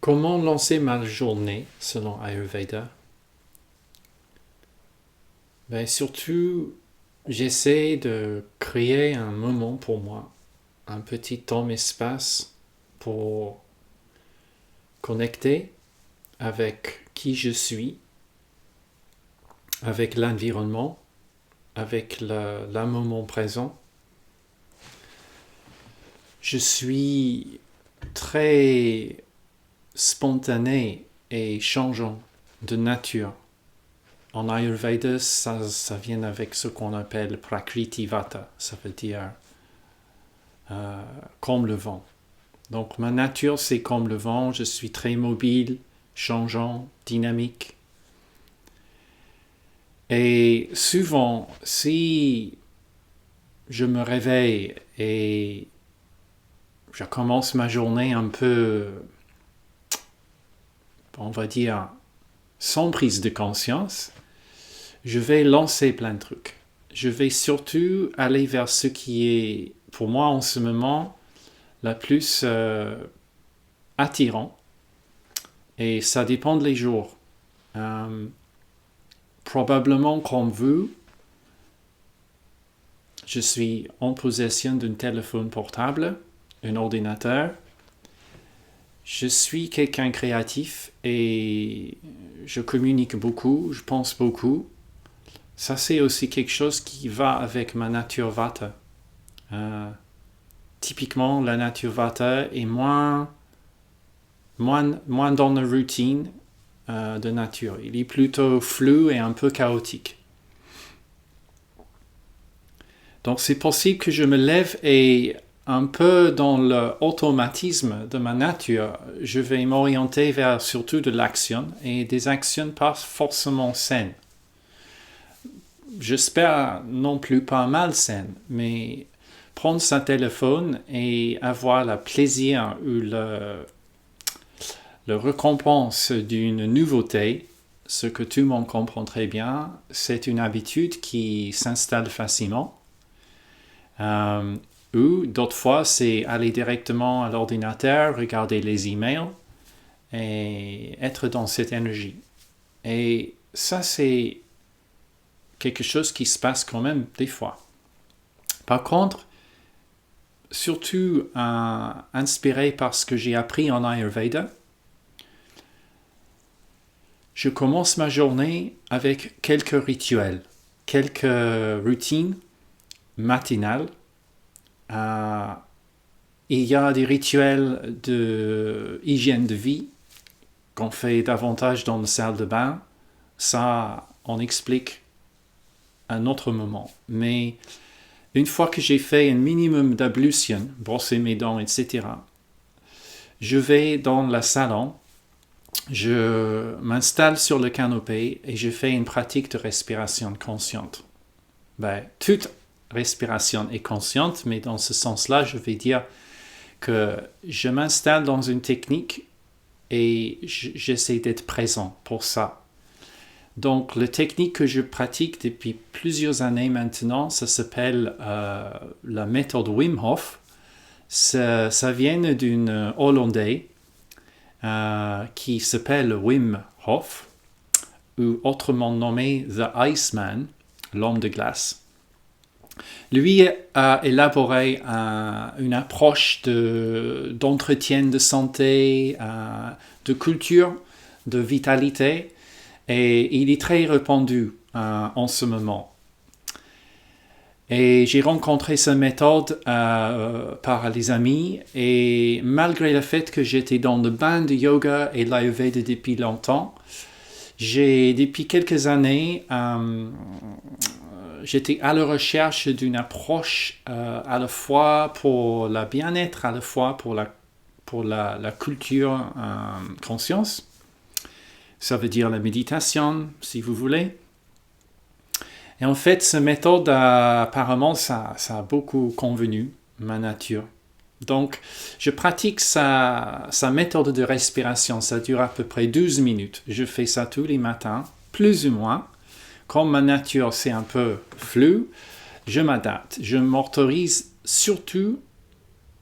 Comment lancer ma journée selon Ayurveda? Surtout, j'essaie de créer un moment pour moi, un petit temps-espace pour connecter avec qui je suis, avec l'environnement, avec le moment présent. Je suis très spontané et changeant de nature. En Ayurveda, ça vient avec ce qu'on appelle Prakriti Vata, ça veut dire comme le vent. Donc ma nature, c'est comme le vent, je suis très mobile, changeant, dynamique. Et souvent, si je me réveille et je commence ma journée un peu, on va dire, sans prise de conscience, je vais lancer plein de trucs. Je vais surtout aller vers ce qui est, pour moi en ce moment, la plus attirant. Et ça dépend des jours. Probablement comme vous, je suis en possession d'un téléphone portable, un ordinateur. Je suis quelqu'un créatif et je communique beaucoup, je pense beaucoup. Ça, c'est aussi quelque chose qui va avec ma nature Vata. Typiquement, la nature Vata est moins dans la routine de nature. Il est plutôt flou et un peu chaotique. Donc, c'est possible que je me lève et un peu dans l'automatisme de ma nature, je vais m'orienter vers surtout de l'action et des actions pas forcément saines. J'espère non plus pas malsaines, mais prendre son téléphone et avoir le plaisir ou le récompense d'une nouveauté, ce que tout le monde comprend très bien, c'est une habitude qui s'installe facilement. Ou d'autres fois, c'est aller directement à l'ordinateur, regarder les emails et être dans cette énergie. Et ça, c'est quelque chose qui se passe quand même des fois. Par contre, surtout inspiré par ce que j'ai appris en Ayurveda, je commence ma journée avec quelques rituels, quelques routines matinales. Il y a des rituels d'hygiène de vie qu'on fait davantage dans la salle de bain. Ça, on explique à un autre moment. Mais une fois que j'ai fait un minimum d'ablution, brosser mes dents, etc., je vais dans le salon, je m'installe sur le canapé et je fais une pratique de respiration consciente. Toute respiration est consciente, mais dans ce sens-là, je vais dire que je m'installe dans une technique et j'essaie d'être présent pour ça. Donc, la technique que je pratique depuis plusieurs années maintenant, ça s'appelle la méthode Wim Hof. Ça vient d'un Hollandais qui s'appelle Wim Hof, ou autrement nommé The Iceman, l'homme de glace. Lui a élaboré une approche d'entretien de santé, de culture, de vitalité, et il est très répandu en ce moment. Et j'ai rencontré cette méthode par les amis, et malgré le fait que j'étais dans le bain de yoga et l'Ayurveda depuis longtemps, depuis quelques années, j'étais à la recherche d'une approche à la fois pour le bien-être, à la fois pour la culture conscience. Ça veut dire la méditation, si vous voulez. Et en fait, cette méthode, apparemment, ça a beaucoup convenu, ma nature. Donc, je pratique sa méthode de respiration. Ça dure à peu près 12 minutes. Je fais ça tous les matins, plus ou moins. Comme ma nature, c'est un peu flou, je m'adapte. Je m'autorise surtout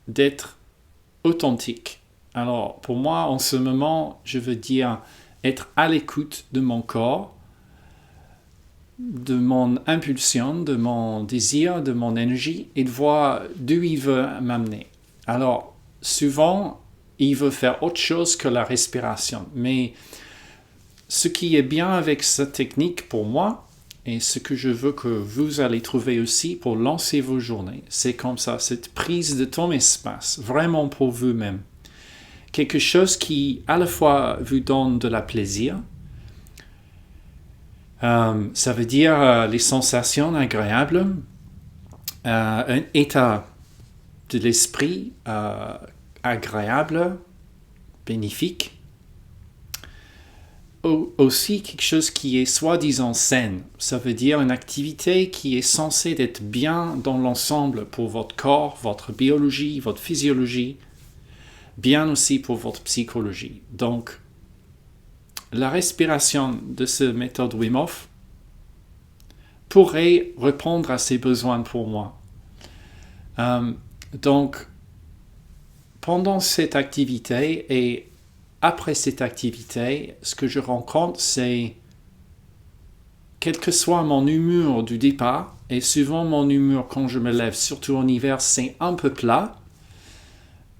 d'être authentique Alors, pour moi, en ce moment, je veux dire être à l'écoute de mon corps, de mon impulsion, de mon désir, de mon énergie, et de voir d'où il veut m'amener. Alors, souvent, il veut faire autre chose que la respiration. Mais ce qui est bien avec cette technique pour moi, et ce que je veux que vous allez trouver aussi pour lancer vos journées, c'est comme ça, cette prise de ton espace, vraiment pour vous-même. Quelque chose qui, à la fois, vous donne de la plaisir. Ça veut dire les sensations agréables, un état de l'esprit agréable, bénéfique. Aussi quelque chose qui est soi-disant saine. Ça veut dire une activité qui est censée être bien dans l'ensemble pour votre corps, votre biologie, votre physiologie, bien aussi pour votre psychologie. Donc, la respiration de cette méthode Wim Hof pourrait répondre à ces besoins pour moi. Donc, pendant cette activité et après cette activité, ce que je rencontre, c'est quel que soit mon humeur du départ, et souvent mon humeur quand je me lève, surtout en hiver, c'est un peu plat,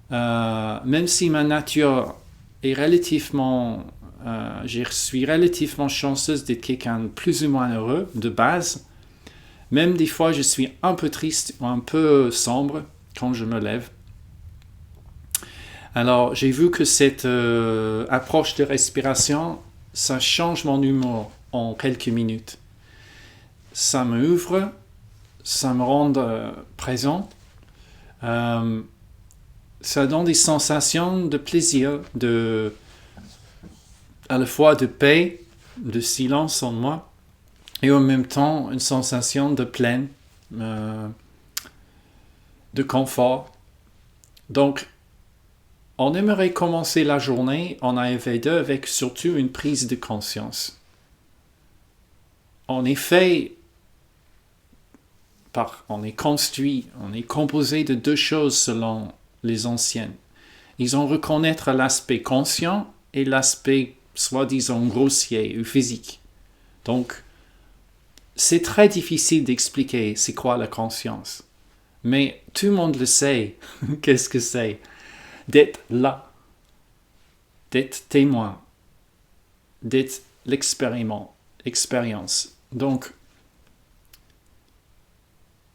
même si ma nature est relativement... je suis relativement chanceuse d'être quelqu'un de plus ou moins heureux de base. Même des fois, je suis un peu triste ou un peu sombre quand je me lève. Alors, j'ai vu que cette approche de respiration, ça change mon humeur en quelques minutes. Ça me ouvre, ça me rend présent. Ça donne des sensations de plaisir, à la fois de paix, de silence en moi, et en même temps une sensation de pleine, de confort. Donc, on aimerait commencer la journée en Ayurveda avec surtout une prise de conscience. En effet, on est construit, on est composé de deux choses selon les anciennes. Ils ont reconnaître l'aspect conscient et l'aspect soi-disant grossier ou physique. Donc, c'est très difficile d'expliquer c'est quoi la conscience. Mais tout le monde le sait. Qu'est-ce que c'est? D'être là, d'être témoin, d'être l'expérience. Donc,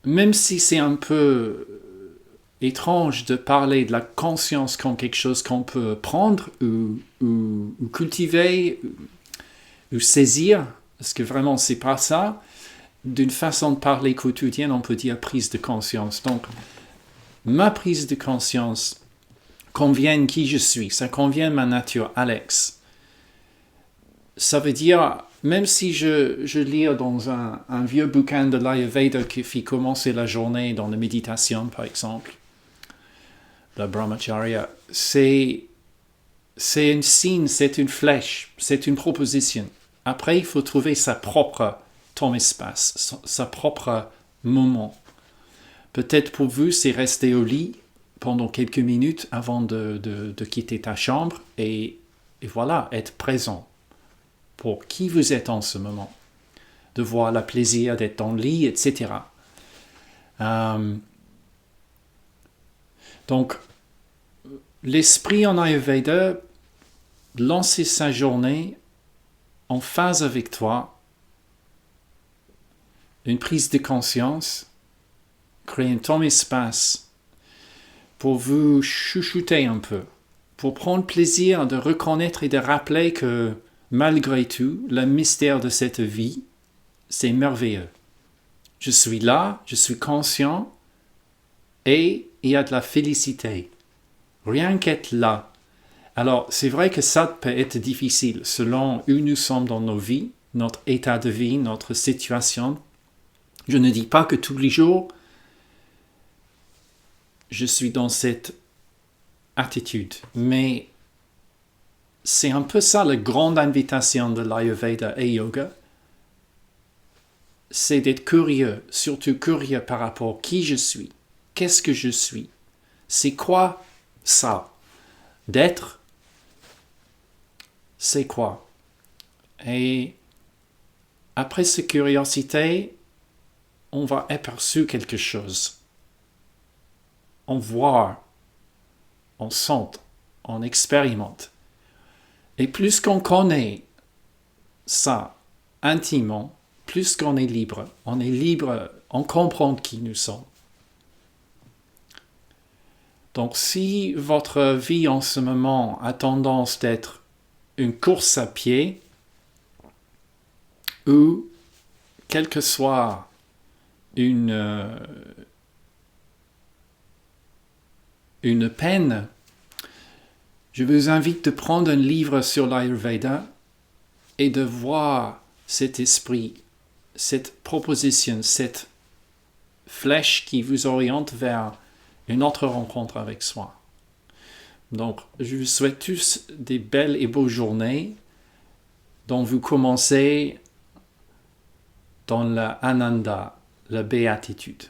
même si c'est un peu étrange de parler de la conscience comme quelque chose qu'on peut prendre ou cultiver ou saisir, parce que vraiment c'est pas ça, d'une façon de parler quotidienne, on peut dire prise de conscience. Donc, ma prise de conscience convient qui je suis, ça convient ma nature, Alex. Ça veut dire, même si je lis dans un vieux bouquin de l'Ayurveda qui fait commencer la journée dans la méditation, par exemple, la Brahmacharya, c'est un signe, c'est une flèche, c'est une proposition. Après, il faut trouver ton espace, sa propre moment. Peut-être pour vous, c'est rester au lit pendant quelques minutes avant de quitter ta chambre et voilà, être présent pour qui vous êtes en ce moment, de voir le plaisir d'être dans le lit, etc. Donc, l'esprit en Ayurveda, lancer sa journée en phase avec toi, une prise de conscience, créer ton espace pour vous chouchouter un peu, pour prendre plaisir de reconnaître et de rappeler que malgré tout, le mystère de cette vie, c'est merveilleux. Je suis là, je suis conscient et il y a de la félicité. Rien qu'être là. Alors, c'est vrai que ça peut être difficile selon où nous sommes dans nos vies, notre état de vie, notre situation. Je ne dis pas que tous les jours, je suis dans cette attitude, mais c'est un peu ça la grande invitation de l'Ayurveda et yoga. C'est d'être curieux, surtout curieux par rapport à qui je suis. Qu'est-ce que je suis? C'est quoi ça? d'être, c'est quoi? Et après cette curiosité, on va apercevoir quelque chose. On voit, on sent, on expérimente. Et plus qu'on connaît ça intimement, plus qu'on est libre. On est libre, on comprend qui nous sommes. Donc si votre vie en ce moment a tendance d'être une course à pied, ou quelle que soit une peine, je vous invite de prendre un livre sur l'Ayurveda et de voir cet esprit, cette proposition, cette flèche qui vous oriente vers une autre rencontre avec soi. Donc, je vous souhaite tous des belles et beaux journées dont vous commencez dans l'ananda, la béatitude.